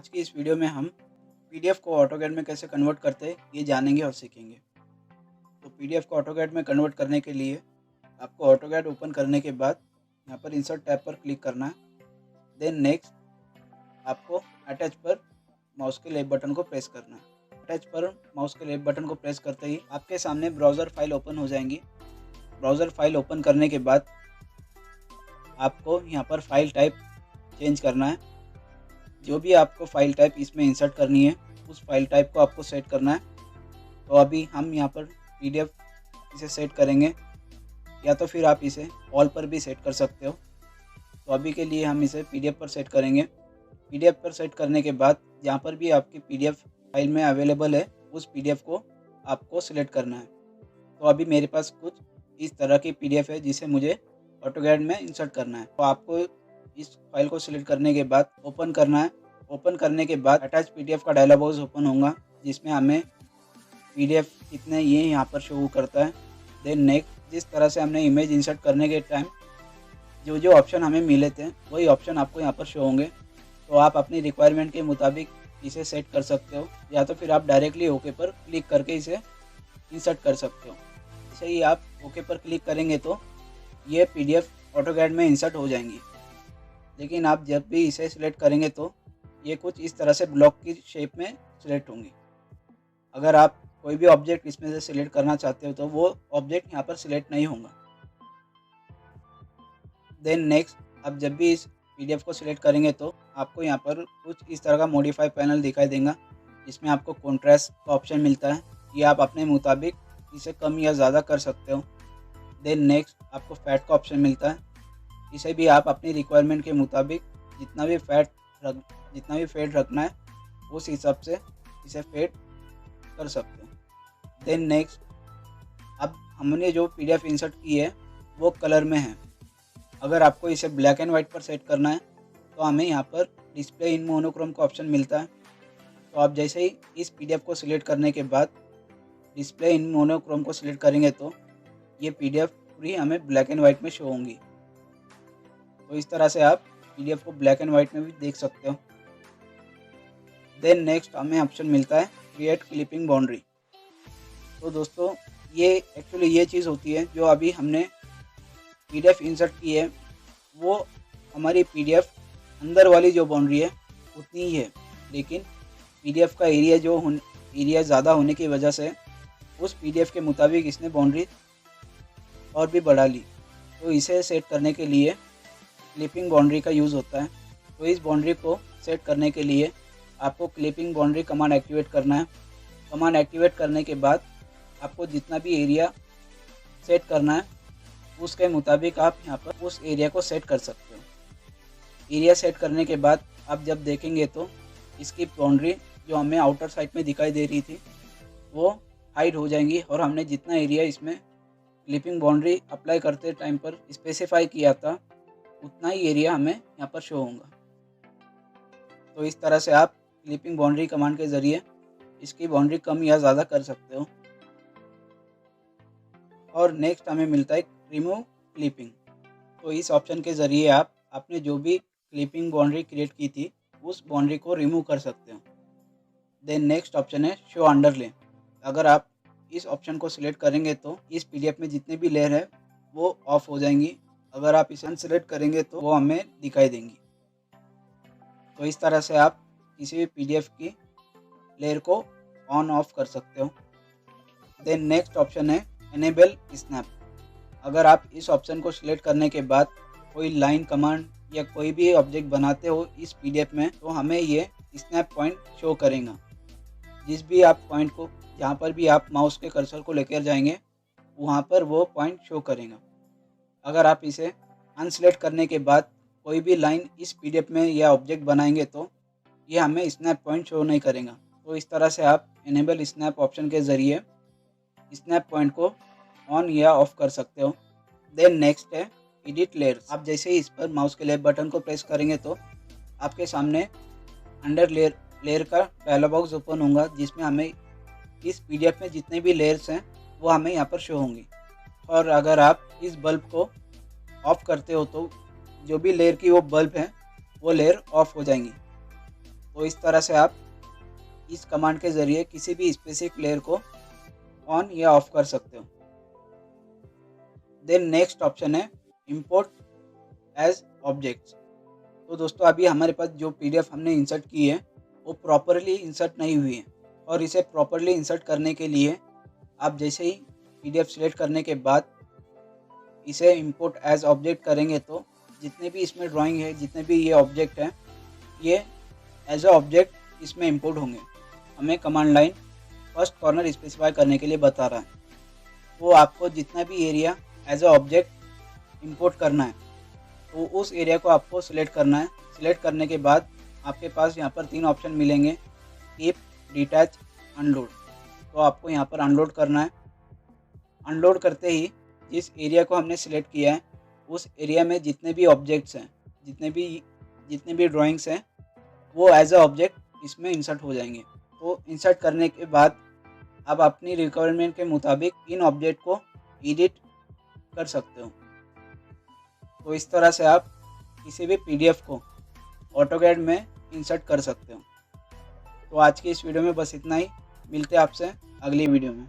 आज की इस वीडियो में हम पीडीएफ को ऑटोकैड में कैसे कन्वर्ट करते हैं ये जानेंगे और सीखेंगे। तो पीडीएफ को ऑटोकैड में कन्वर्ट करने के लिए आपको ऑटोकैड ओपन करने के बाद यहाँ पर इंसर्ट टैब पर क्लिक करना है। देन नेक्स्ट आपको अटैच पर माउस के लेफ्ट बटन को प्रेस करना है। अटैच पर माउस के लेफ्ट बटन को प्रेस करते ही आपके सामने ब्राउज़र फाइल ओपन हो जाएंगी। ब्राउज़र फाइल ओपन करने के बाद आपको यहाँ पर फाइल टाइप चेंज करना है। जो भी आपको फाइल टाइप इसमें इंसर्ट करनी है उस फाइल टाइप को आपको सेट करना है। तो अभी हम यहाँ पर पीडीएफ इसे सेट करेंगे, या तो फिर आप इसे ऑल पर भी सेट कर सकते हो। तो अभी के लिए हम इसे पीडीएफ पर सेट करेंगे। पीडीएफ पर सेट करने के बाद जहाँ पर भी आपकी पीडीएफ फाइल में अवेलेबल है उस पीडीएफ को आपको सिलेक्ट करना है। तो अभी मेरे पास कुछ इस तरह की पीडीएफ है जिसे मुझे ऑटोकैड में इंसर्ट करना है। तो आपको इस फाइल को सिलेक्ट करने के बाद ओपन करना है। ओपन करने के बाद अटैच पीडीएफ का डायलॉग बॉक्स ओपन होगा जिसमें हमें पीडीएफ कितने ये यहाँ पर शो करता है। देन नेक्स्ट जिस तरह से हमने इमेज इंसर्ट करने के टाइम जो जो ऑप्शन हमें मिले थे वही ऑप्शन आपको यहाँ पर शो होंगे। तो आप अपनी रिक्वायरमेंट के मुताबिक इसे सेट कर सकते हो, या तो फिर आप डायरेक्टली ओके पर क्लिक करके इसे इंसर्ट कर सकते हो। जैसे ही आप ओके पर क्लिक करेंगे तो ये पीडीएफ ऑटोकैड में इंसर्ट हो जाएंगी। लेकिन आप जब भी इसे सिलेक्ट करेंगे तो ये कुछ इस तरह से ब्लॉक की शेप में सिलेक्ट होंगी। अगर आप कोई भी ऑब्जेक्ट इसमें से सिलेक्ट करना चाहते हो तो वो ऑब्जेक्ट यहाँ पर सिलेक्ट नहीं होगा। देन नेक्स्ट आप जब भी इस पीडीएफ को सिलेक्ट करेंगे तो आपको यहाँ पर कुछ इस तरह का मॉडिफाई पैनल दिखाई देगा जिसमें आपको कॉन्ट्रास्ट का ऑप्शन मिलता है। ये आप अपने मुताबिक इसे कम या ज़्यादा कर सकते हो। देन नेक्स्ट आपको फैट का ऑप्शन मिलता है। इसे भी आप अपनी रिक्वायरमेंट के मुताबिक जितना भी फेट रखना है उस हिसाब से इसे फेट कर सकते हो। देन नेक्स्ट अब हमने जो पीडीएफ इंसर्ट की है वो कलर में है। अगर आपको इसे ब्लैक एंड वाइट पर सेट करना है तो हमें यहाँ पर डिस्प्ले इन मोनोक्रोम का ऑप्शन मिलता है। तो आप जैसे ही इस पीडीएफ को सिलेक्ट करने के बाद डिस्प्ले इन मोनोक्रोम को सिलेक्ट करेंगे तो ये पीडीएफ पूरी हमें ब्लैक एंड वाइट में शो होंगी। तो इस तरह से आप पीडीएफ को ब्लैक एंड वाइट में भी देख सकते हो। देन नेक्स्ट हमें ऑप्शन मिलता है क्रिएट क्लिपिंग बाउंड्री। तो दोस्तों ये एक्चुअली ये चीज़ होती है जो अभी हमने पीडीएफ इंसर्ट की है वो हमारी पीडीएफ अंदर वाली जो बाउंड्री है उतनी ही है, लेकिन पीडीएफ का एरिया ज़्यादा होने की वजह से उस पीडीएफ के मुताबिक इसने बाउंड्री और भी बढ़ा ली। तो इसे सेट करने के लिए क्लिपिंग बाउंड्री का यूज़ होता है। तो इस बाउंड्री को सेट करने के लिए आपको क्लिपिंग बाउंड्री कमांड एक्टिवेट करना है। कमांड एक्टिवेट करने के बाद आपको जितना भी एरिया सेट करना है उसके मुताबिक आप यहाँ पर उस एरिया को सेट कर सकते हो। एरिया सेट करने के बाद आप जब देखेंगे तो इसकी बाउंड्री जो हमें आउटर साइड में दिखाई दे रही थी वो हाइड हो जाएंगी, और हमने जितना एरिया इसमें क्लिपिंग बाउंड्री अप्लाई करते टाइम पर स्पेसिफाई किया था उतना ही एरिया हमें यहाँ पर शो होगा। तो इस तरह से आप क्लिपिंग बाउंड्री कमांड के ज़रिए इसकी बाउंड्री कम या ज़्यादा कर सकते हो। और नेक्स्ट हमें मिलता है रिमूव क्लिपिंग। तो इस ऑप्शन के ज़रिए आप आपने जो भी क्लिपिंग बाउंड्री क्रिएट की थी उस बाउंड्री को रिमूव कर सकते हो। देन नेक्स्ट ऑप्शन है शो अंडरले। अगर आप इस ऑप्शन को सिलेक्ट करेंगे तो इस पीडीएफ में जितने भी लेयर है वो ऑफ हो जाएंगी। अगर आप इसे अनसेलेक्ट करेंगे तो वो हमें दिखाई देंगी। तो इस तरह से आप किसी भी पीडीएफ की लेयर को ऑन ऑफ कर सकते हो। देन नेक्स्ट ऑप्शन है एनेबल स्नैप। अगर आप इस ऑप्शन को सिलेक्ट करने के बाद कोई लाइन कमांड या कोई भी ऑब्जेक्ट बनाते हो इस पीडीएफ में तो हमें ये स्नैप पॉइंट शो करेगा। जिस भी आप पॉइंट को जहाँ पर भी आप माउस के कर्सर को लेकर जाएंगे वहाँ पर वो पॉइंट शो करेगा। अगर आप इसे अनसेलेक्ट करने के बाद कोई भी लाइन इस पीडीएफ में या ऑब्जेक्ट बनाएंगे तो ये हमें स्नैप पॉइंट शो नहीं करेगा। तो इस तरह से आप इनेबल स्नैप ऑप्शन के ज़रिए स्नैप पॉइंट को ऑन या ऑफ कर सकते हो। देन नेक्स्ट है एडिट लेयर्स। आप जैसे ही इस पर माउस के लेफ्ट बटन को प्रेस करेंगे तो आपके सामने अंडर लेयर का डायलॉग बॉक्स ओपन होगा जिसमें हमें इस पीडीएफ में जितने भी लेयर्स हैं वो हमें यहाँ पर शो होंगी। और अगर आप इस बल्ब को ऑफ करते हो तो जो भी लेयर की वो बल्ब है वो लेयर ऑफ हो जाएंगी। तो इस तरह से आप इस कमांड के ज़रिए किसी भी स्पेसिफिक लेयर को ऑन या ऑफ कर सकते हो। देन नेक्स्ट ऑप्शन है इंपोर्ट एज ऑब्जेक्ट्स। तो दोस्तों अभी हमारे पास जो पीडीएफ हमने इंसर्ट की है वो प्रॉपरली इंसर्ट नहीं हुई है, और इसे प्रॉपरली इंसर्ट करने के लिए आप जैसे ही पीडीएफ सिलेक्ट करने के बाद इसे इंपोर्ट एज ऑब्जेक्ट करेंगे तो जितने भी इसमें ड्राइंग है, जितने भी ये ऑब्जेक्ट हैं, ये एज अ ऑब्जेक्ट इसमें इंपोर्ट होंगे। हमें command line first corner specify करने के लिए बता रहा है। तो आपको जितना भी area as a object import करना है तो उस एरिया को आपको सिलेक्ट करना है। सिलेक्ट करने के बाद आपके पास यहाँ पर 3 ऑप्शन मिलेंगे, कीप, डिटैच, अनलोड। तो आपको यहाँ पर अनलोड करना है। अनलोड करते ही जिस एरिया को हमने सिलेक्ट किया है उस एरिया में जितने भी ऑब्जेक्ट्स हैं, जितने भी ड्राइंग्स हैं, वो एज अ ऑब्जेक्ट इसमें इंसर्ट हो जाएंगे। तो इंसर्ट करने के बाद आप अपनी रिक्वायरमेंट के मुताबिक इन ऑब्जेक्ट को एडिट कर सकते हो। तो इस तरह से आप किसी भी पीडीएफ को ऑटोकैड में इंसर्ट कर सकते हो। तो आज की इस वीडियो में बस इतना ही। मिलते हैं आपसे अगली वीडियो में।